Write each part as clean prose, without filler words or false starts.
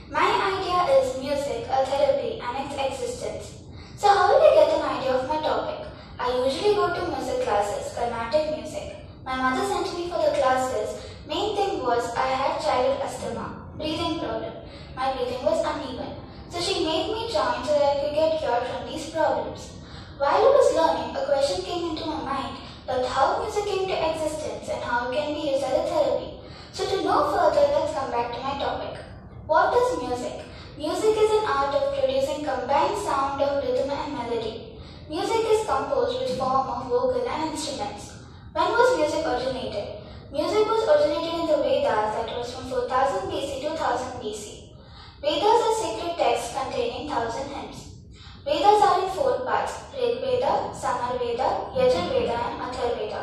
My idea is music, a therapy and its existence. So how did I get an idea of my topic? I usually go to music classes, Carnatic music. My mother sent me for the classes. Main thing was I had childhood asthma, breathing problem. My breathing was uneven. So she made me join so that I could get cured from these problems. While I was learning, a question came into my mind about how music came to existence and how it can be used as a therapy. So to know further, let's come back to my topic. What is music? Music is an art of producing combined sound of rhythm and melody. Music is composed with form of vocal and instruments. When was music originated? Music was originated in the Vedas, that was from 4000 BC to 1000 BC. Vedas are sacred texts containing 1000 hymns. Vedas are in 4 parts: Rig Veda, Samar Veda, Yajur Veda and Athar Veda.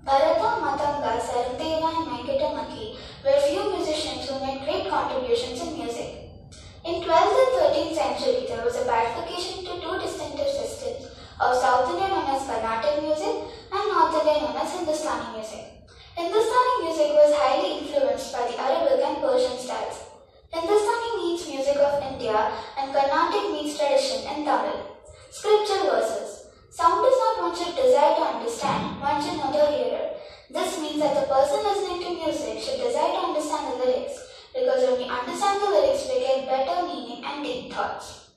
Bharata, Matanga, Sarandeva and Venkatamaki were few musicians who made great contributions in music. In 12th and 13th century, there was a bifurcation into two distinctive systems of South India known as Carnatic music and North India known as Hindustani music. Hindustani music was highly influenced by the Arabic and Persian styles. Hindustani means music of India and Carnatic means tradition in Tamil. Scripture verses. Sound is not one should desire to understand, one should know the hearer. This means that the person listening to music should desire to understand the lyrics, because when we understand the lyrics, we get better meaning and deep thoughts.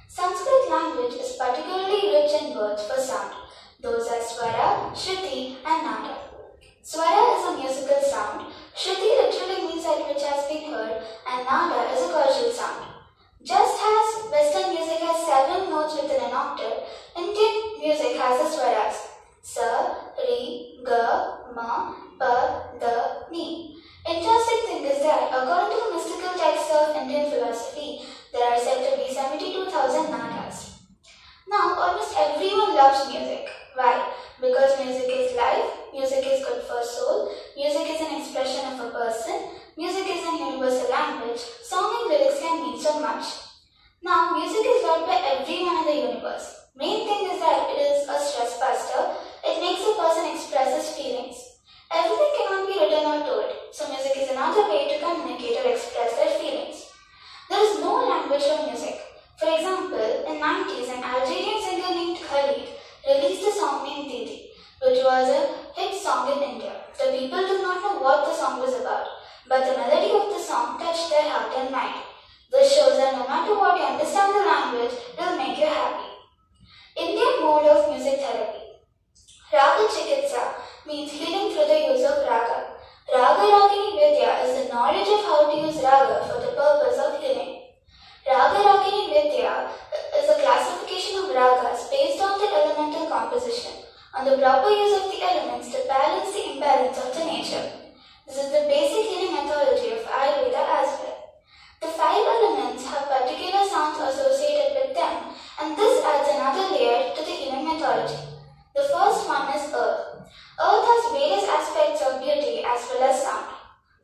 Sanskrit language is particularly rich in words for sound. Those are Swara, Shruti and Nada. Swara is a musical sound. Shruti literally means that which has been heard, and Nada is a causal sound. Just as Western music has 7 notes within an octave, Indian music has the swaras Sa, Ri, Ga, Ma, Pa, Da, Ni. Interesting thing is that according to the mystical texts of Indian philosophy, there are said to be 72,000 nadas. Now, almost everyone loves music. Why? Because music is life, music is good for soul, music is an expression of a person, music is an universal language, song and lyrics can mean so much. Now, music is loved by everyone in the universe. Main thing is that it is a stress buster, it makes a person express his feelings. Everything cannot be written or told, so music is another way to communicate or express their feelings. There is no language for music. For example, in 90s, an Algerian singer named Khalid released a song named Didi, which was a hit song in India. The people did not know what the song was about, but the melody of the song touched their heart and mind. This shows that no matter what you understand the language, it will make you happy. Indian mode of music therapy. Raga Chikitsa means healing through the use of raga. Raga Ragini Vidya is the knowledge of how to use raga for the purpose of healing. Raga Ragini Vidya is a classification of ragas based on the elemental composition, on the proper use of the elements to balance the imbalance of the nature. This is the basic healing methodology of Ayurveda as well. The 5 elements have particular sounds associated with them, and this adds another layer to the healing methodology. The first one is earth. Earth has various aspects of beauty as well as sound.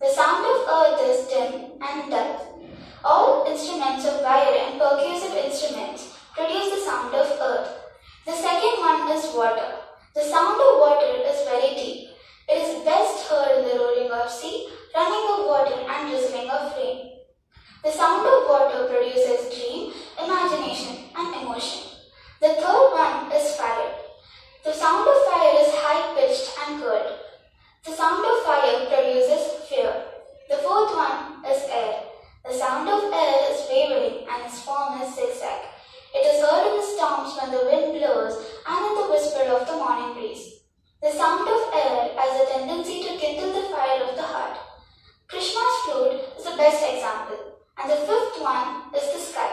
The sound of earth is dim and dull. All instruments of wire and percussive instruments produce the sound of earth. The second one is water. The sound of water is very deep. It is best heard in the roaring of sea, running of water and drizzling of rain. The sound of water produces dream, imagination and emotion. The third one is fire. The sound of fire is high-pitched and curled. The sound of fire produces fear. The fourth one is air. The sound of air is wavering and its form is zigzag. It is heard in the storms when the wind blows and in the whisper of the morning breeze. The sound of air has a tendency to kindle the fire of the heart. Krishna's flute is the best example. And the fifth one is the sky.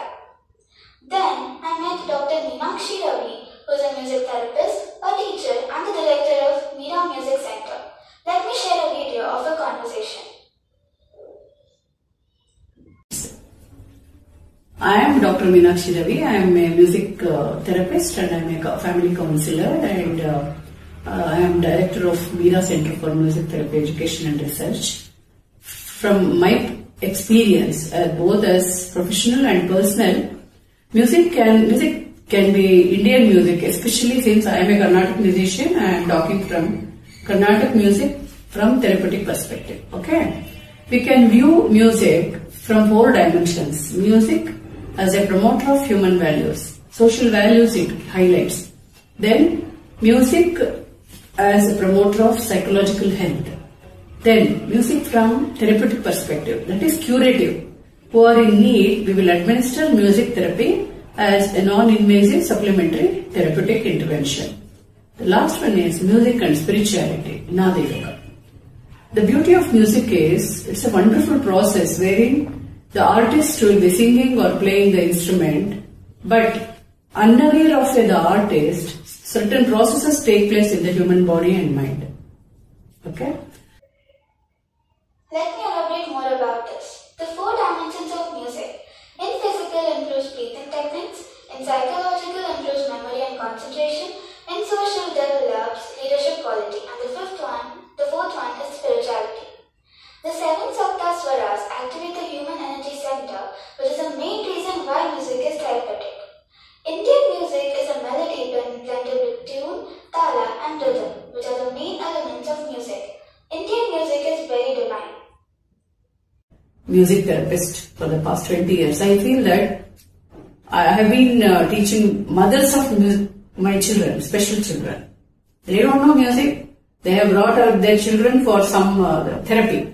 Then I met Dr. Meenakshi Ravi, who is a music therapist, a teacher and the director of Meera Music Center. Let me share a video of a conversation. I am Dr. Meenakshi Ravi. I am a music therapist and I am a family counselor, and I am director of Meera Center for Music Therapy Education and Research. From my experience, both as professional and personal, music can be Indian music, especially since I am a Carnatic musician. I am talking from Carnatic music from therapeutic perspective. Okay, we can view music from 4 dimensions. Music as a promoter of human values, social values it highlights. Then music as a promoter of psychological health. Then music from therapeutic perspective, that is curative. Who are in need, we will administer music therapy as a non-invasive supplementary therapeutic intervention. The last one is music and spirituality, Nada Yoga. The beauty of music is, it's a wonderful process wherein the artist will be singing or playing the instrument, but unaware of the artist, certain processes take place in the human body and mind. Okay? Let me elaborate more about this. The 4 dimensions of music. In physical improves breathing techniques, in psychological improves memory and concentration, in social develops leadership quality, and the fourth one is spirituality. The 7 Sapta Swaras activate the human energy center, which is the main reason why music is therapeutic. Indian music is a melody blended with tune, tala and rhythm, which are the main elements of music. Indian music is very divine. Music therapist for the past 20 years. I feel that I have been teaching mothers of my children, special children. They don't know music. They have brought out their children for some therapy.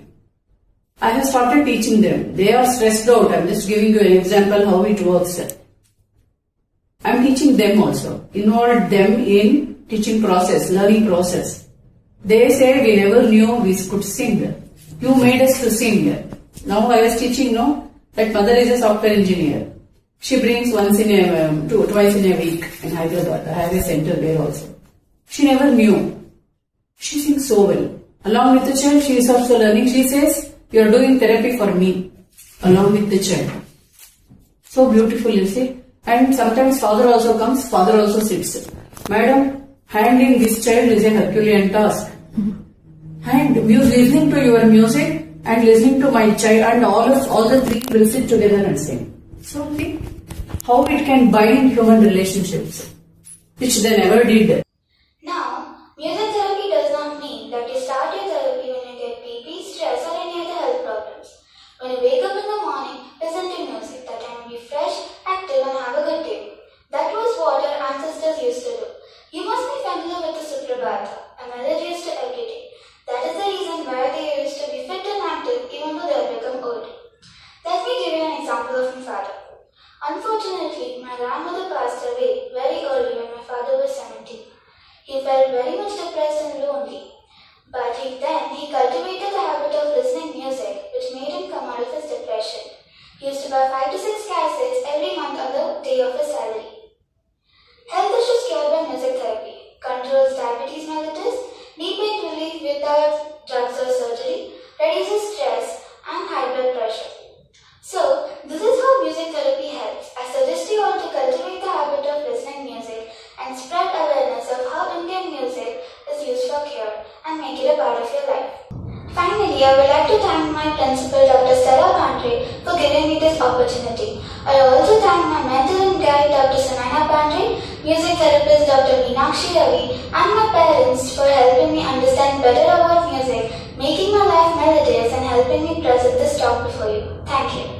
I have started teaching them. They are stressed out. I am just giving you an example how it works. I am teaching them also. Involve them in teaching process, learning process. They say we never knew we could sing. You made us to sing. Now I was teaching, that mother is a software engineer. She brings twice in a week in Hyderabad. I have a center there also. She never knew. She sings so well. Along with the child, she is also learning. She says, you are doing therapy for me, along with the child. So beautiful, you see. And sometimes father also comes, father also sits. Madam, handling this child is a Herculean task. And listening to your music and listening to my child, and all the 3 will sit together and sing. So think how it can bind human relationships, which they never did. Now, music therapy does not mean that you start your therapy when you get BP, stress or any other health problems. When you wake up in the morning, listen to music. That time be fresh, active and have a good day. That was what our ancestors used to do. You must be familiar with the Suprabhata, a melodious to every day. That is the reason why they used to be fit and active even though they have become old. Let me give you an example of my father. Unfortunately, my grandmother passed away very early when my father was 70. He felt very much depressed and lonely. But he cultivated the habit of listening music, which made him come out of his depression. He used to buy 5 to 6 cassettes every month on the day of his salary. Health issues cured by music therapy. Controls diabetes mellitus, knee pain relief without drugs or surgery, reduces stress and high blood pressure. So, this is how music therapy helps. I suggest you all to cultivate the habit of listening music and spread awareness of how Indian music is used for cure and make it a part of your life. Finally, I would like to thank my principal Dr. Stella Pandre for giving me this opportunity. I also thank my mentor and guide Dr. Sunaina Pandre, music therapist Dr. Meenakshi Ravi and my parents for helping me understand better about music, making my life melodious and helping me present this talk before you. Thank you.